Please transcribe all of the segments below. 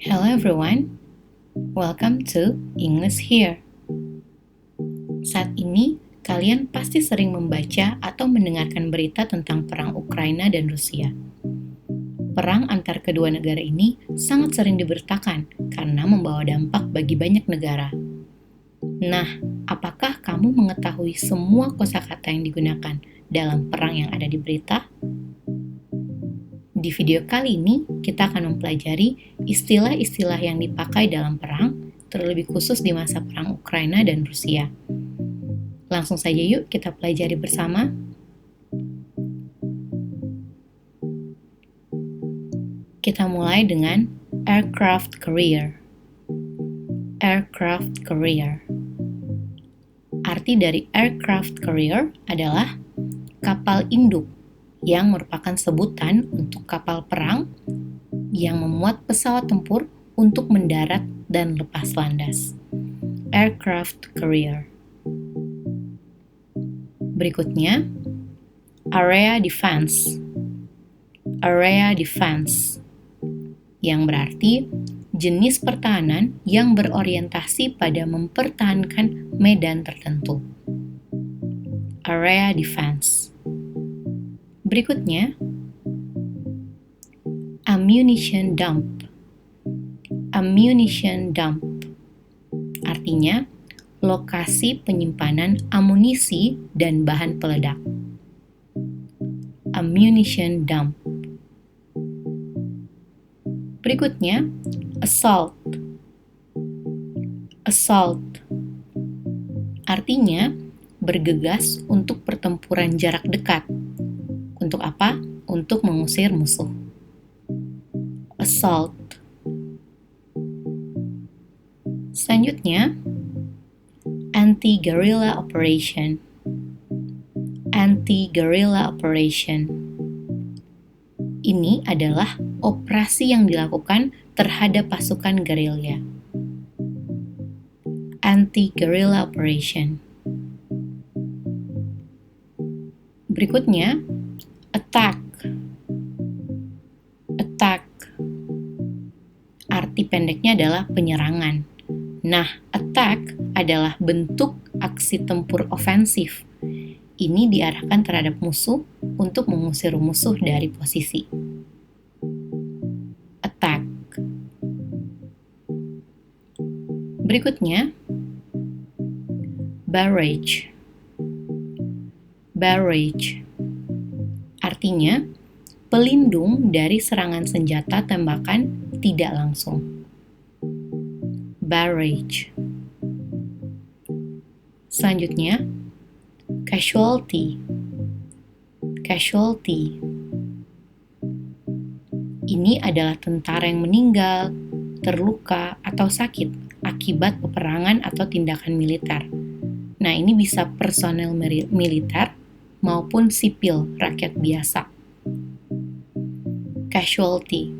Hello everyone, welcome to English Here. Saat ini, kalian pasti sering membaca atau mendengarkan berita tentang perang Ukraina dan Rusia. Perang antar kedua negara ini sangat sering diberitakan karena membawa dampak bagi banyak negara. Nah, apakah kamu mengetahui semua kosakata yang digunakan dalam perang yang ada di berita? Di video kali ini, kita akan mempelajari istilah-istilah yang dipakai dalam perang, terlebih khusus di masa perang Ukraina dan Rusia. Langsung saja yuk kita pelajari bersama. Kita mulai dengan aircraft carrier. Aircraft carrier. Arti dari aircraft carrier adalah kapal induk yang merupakan sebutan untuk kapal perang yang memuat pesawat tempur untuk mendarat dan lepas landas. Aircraft carrier. Berikutnya, area defense. Area defense, yang berarti jenis pertahanan yang berorientasi pada mempertahankan medan tertentu. Area defense. Berikutnya, ammunition dump. Ammunition dump artinya lokasi penyimpanan amunisi dan bahan peledak. Ammunition dump. Berikutnya, assault. Assault artinya bergegas untuk pertempuran jarak dekat. Untuk apa? Untuk mengusir musuh. Assault. Selanjutnya, anti-guerrilla operation. Anti-guerrilla operation. Ini adalah operasi yang dilakukan terhadap pasukan gerilya. Anti-guerrilla operation. Berikutnya, attack. Attack. Arti pendeknya adalah penyerangan. Nah, attack adalah bentuk aksi tempur ofensif. Ini diarahkan terhadap musuh untuk mengusir musuh dari posisi. Attack. Berikutnya, barrage. Barrage artinya pelindung dari serangan senjata tembakan tidak langsung. Barrage. Selanjutnya, casualty. Casualty. Ini adalah tentara yang meninggal, terluka, atau sakit akibat peperangan atau tindakan militer. Nah, ini bisa personel militer maupun sipil, rakyat biasa. Casualty.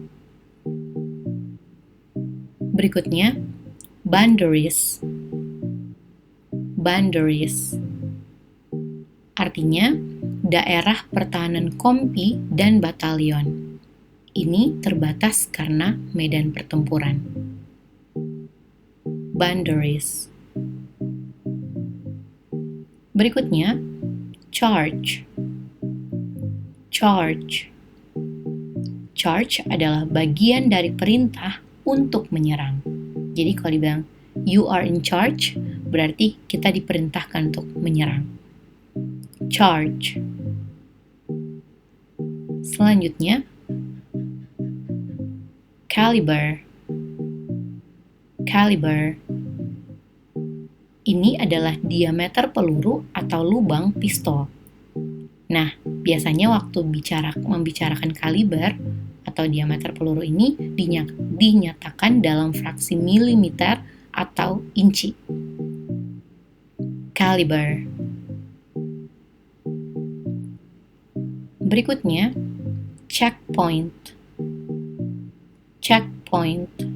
Berikutnya, boundaries. Boundaries artinya daerah pertahanan kompi dan batalion. Ini terbatas karena medan pertempuran. Boundaries. Berikutnya, charge. Charge. Charge adalah bagian dari perintah untuk menyerang. Jadi kalau dibilang you are in charge, berarti kita diperintahkan untuk menyerang. Charge. Selanjutnya, caliber. Caliber. Ini adalah diameter peluru atau lubang pistol. Nah, biasanya waktu membicarakan kaliber atau diameter peluru ini dinyatakan dalam fraksi milimeter atau inci. Caliber. Berikutnya, checkpoint. Checkpoint.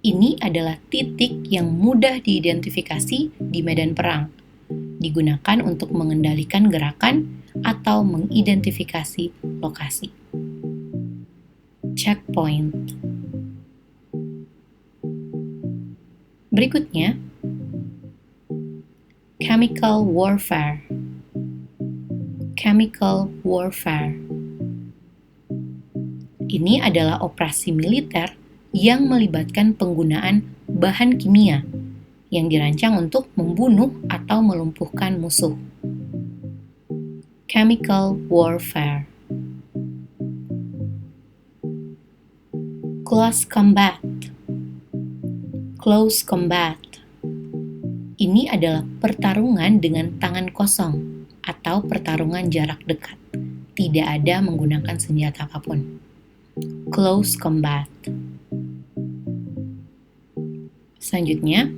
Ini adalah titik yang mudah diidentifikasi di medan perang. Digunakan untuk mengendalikan gerakan atau mengidentifikasi lokasi. Checkpoint. Berikutnya, chemical warfare. Chemical warfare. Ini adalah operasi militer yang melibatkan penggunaan bahan kimia yang dirancang untuk membunuh atau melumpuhkan musuh. Chemical warfare. Close combat. Close combat. Ini adalah pertarungan dengan tangan kosong atau pertarungan jarak dekat. Tidak ada menggunakan senjata apapun. Close combat. Selanjutnya,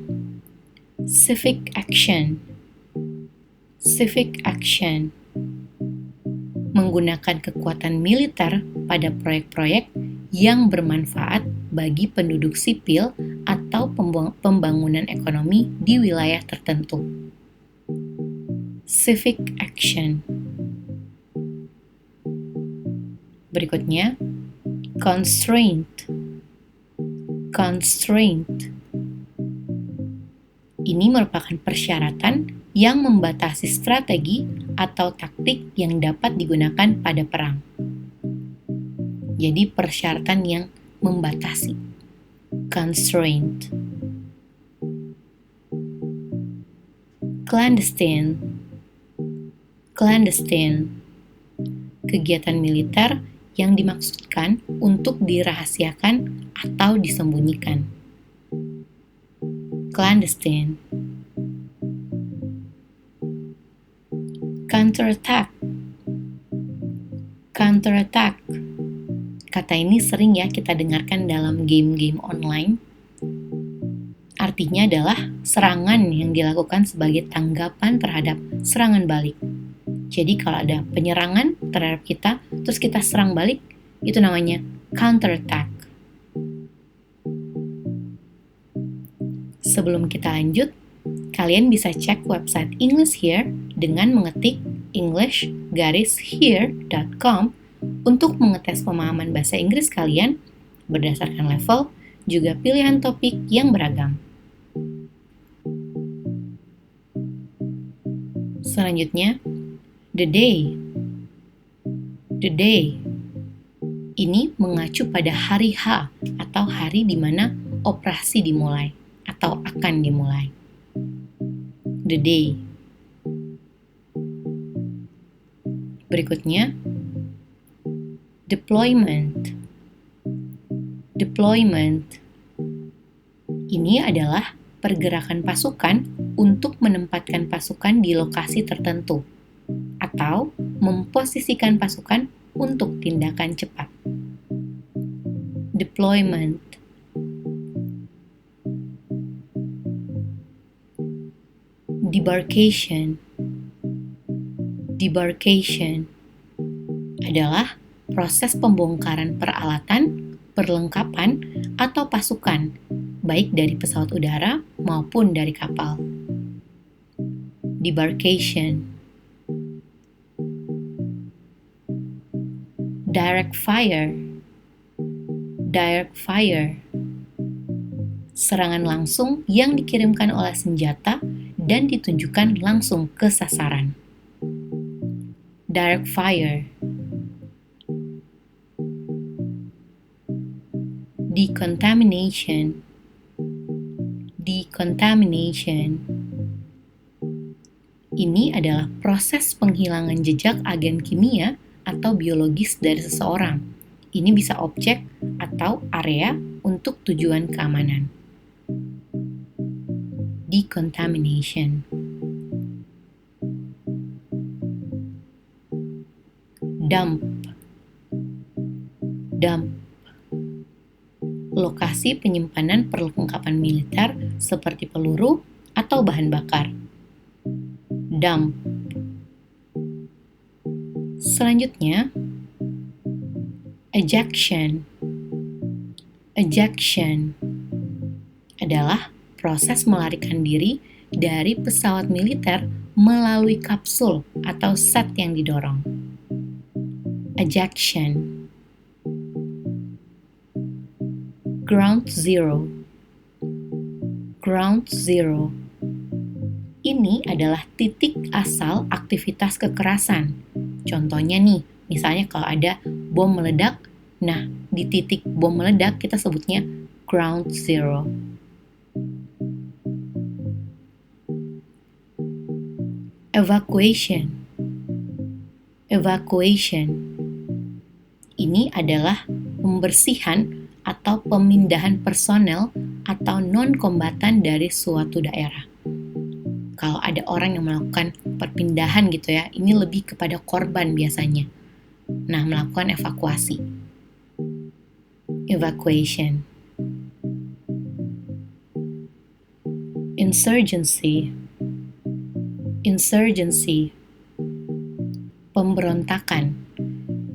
civic action. Civic action. Menggunakan kekuatan militer pada proyek-proyek yang bermanfaat bagi penduduk sipil atau pembangunan ekonomi di wilayah tertentu. Civic action. Berikutnya, constraint. Constraint. Ini merupakan persyaratan yang membatasi strategi atau taktik yang dapat digunakan pada perang. Jadi persyaratan yang membatasi. Constraint. Clandestine. Clandestine. Kegiatan militer yang dimaksudkan untuk dirahasiakan atau disembunyikan. Clandestine. Counterattack. Counterattack. Kata ini sering ya kita dengarkan dalam game-game online. Artinya adalah serangan yang dilakukan sebagai tanggapan terhadap serangan balik. Jadi kalau ada penyerangan terhadap kita, terus kita serang balik, itu namanya counterattack. Sebelum kita lanjut, kalian bisa cek website English Here dengan mengetik english-here.com untuk mengetes pemahaman bahasa Inggris kalian berdasarkan level, juga pilihan topik yang beragam. Selanjutnya, the day. The day. Ini mengacu pada hari H atau hari di mana operasi dimulai atau akan dimulai. The day. Berikutnya, deployment. Deployment. Ini adalah pergerakan pasukan untuk menempatkan pasukan di lokasi tertentu atau memposisikan pasukan untuk tindakan cepat. Deployment. Debarkation. Debarkation adalah proses pembongkaran peralatan, perlengkapan, atau pasukan, baik dari pesawat udara maupun dari kapal. Debarkation. Direct fire. Direct fire. Serangan langsung yang dikirimkan oleh senjata dan ditunjukkan langsung ke sasaran. Direct fire. Decontamination. Decontamination. Ini adalah proses penghilangan jejak agen kimia atau biologis dari seseorang. Ini bisa objek atau area untuk tujuan keamanan. Decontamination. Dump. Dump. Lokasi penyimpanan perlengkapan militer seperti peluru atau bahan bakar. Dump. Selanjutnya, ejection. Ejection adalah proses melarikan diri dari pesawat militer melalui kapsul atau set yang didorong. Ejection. Ground zero. Ground zero. Ini adalah titik asal aktivitas kekerasan. Contohnya nih, misalnya kalau ada bom meledak, nah di titik bom meledak kita sebutnya ground zero. Evacuation. Evacuation. Ini adalah pembersihan atau pemindahan personel atau non-kombatan dari suatu daerah. Kalau ada orang yang melakukan perpindahan gitu ya, ini lebih kepada korban biasanya. Nah, melakukan evakuasi. Evacuation. Insurgency. Insurgency. Pemberontakan.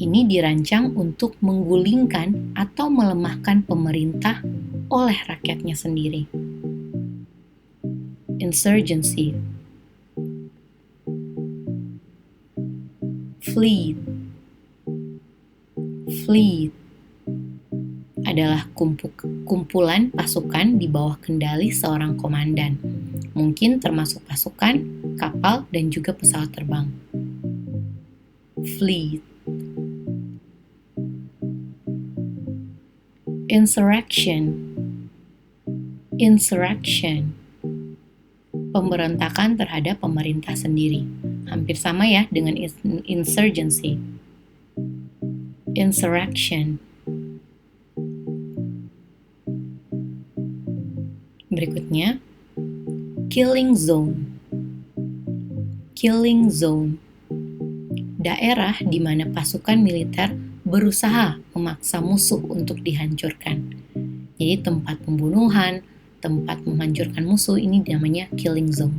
Ini dirancang untuk menggulingkan atau melemahkan pemerintah oleh rakyatnya sendiri. Insurgency. Fleet. Fleet adalah kumpulan pasukan di bawah kendali seorang komandan, mungkin termasuk pasukan, kapal, dan juga pesawat terbang. Fleet. Insurrection. Insurrection. Pemberontakan terhadap pemerintah sendiri. Hampir sama ya dengan insurgency. Insurrection. Berikutnya, killing zone. Killing zone. Daerah di mana pasukan militer berusaha memaksa musuh untuk dihancurkan. Jadi tempat pembunuhan, tempat menghancurkan musuh ini namanya killing zone.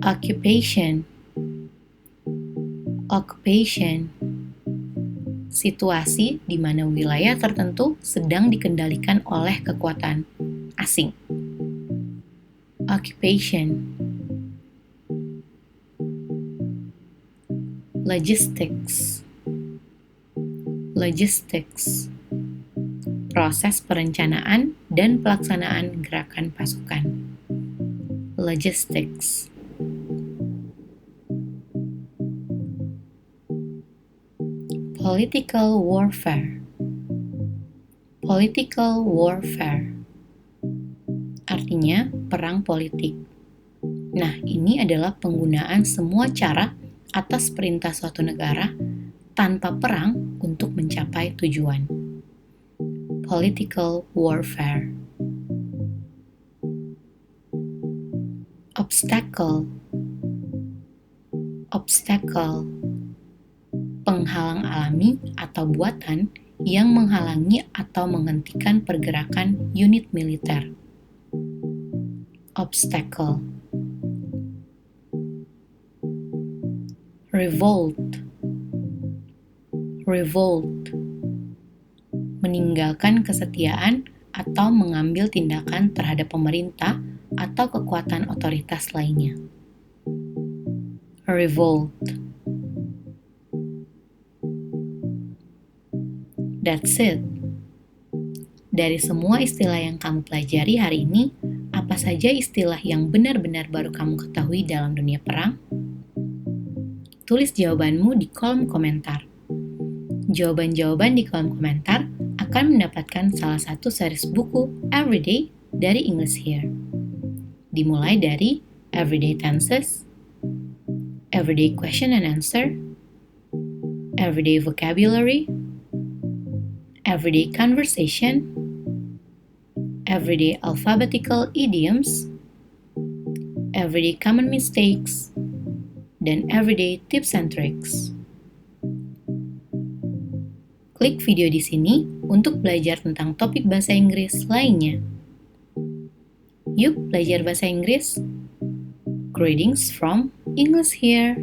Occupation. Occupation. Situasi di mana wilayah tertentu sedang dikendalikan oleh kekuatan asing. Occupation. Logistics. Logistics. Proses perencanaan dan pelaksanaan gerakan pasukan. Logistics. Political warfare. Political warfare. Artinya perang politik. Nah, ini adalah penggunaan semua cara atas perintah suatu negara tanpa perang untuk mencapai tujuan. Political warfare. Obstacle. Obstacle. Penghalang alami atau buatan yang menghalangi atau menghentikan pergerakan unit militer. Obstacle. Revolt. Revolt. Meninggalkan kesetiaan atau mengambil tindakan terhadap pemerintah atau kekuatan otoritas lainnya. Revolt. That's it. Dari semua istilah yang kamu pelajari hari ini, apa saja istilah yang benar-benar baru kamu ketahui dalam dunia perang? Tulis jawabanmu di kolom komentar. Jawaban-jawaban di kolom komentar akan mendapatkan salah satu series buku Everyday dari English Here. Dimulai dari Everyday Tenses, Everyday Question and Answer, Everyday Vocabulary, Everyday Conversation, Everyday Alphabetical Idioms, Everyday Common Mistakes, dan Everyday Tips and Tricks. Klik video di sini untuk belajar tentang topik bahasa Inggris lainnya. Yuk belajar bahasa Inggris. Greetings from English Here.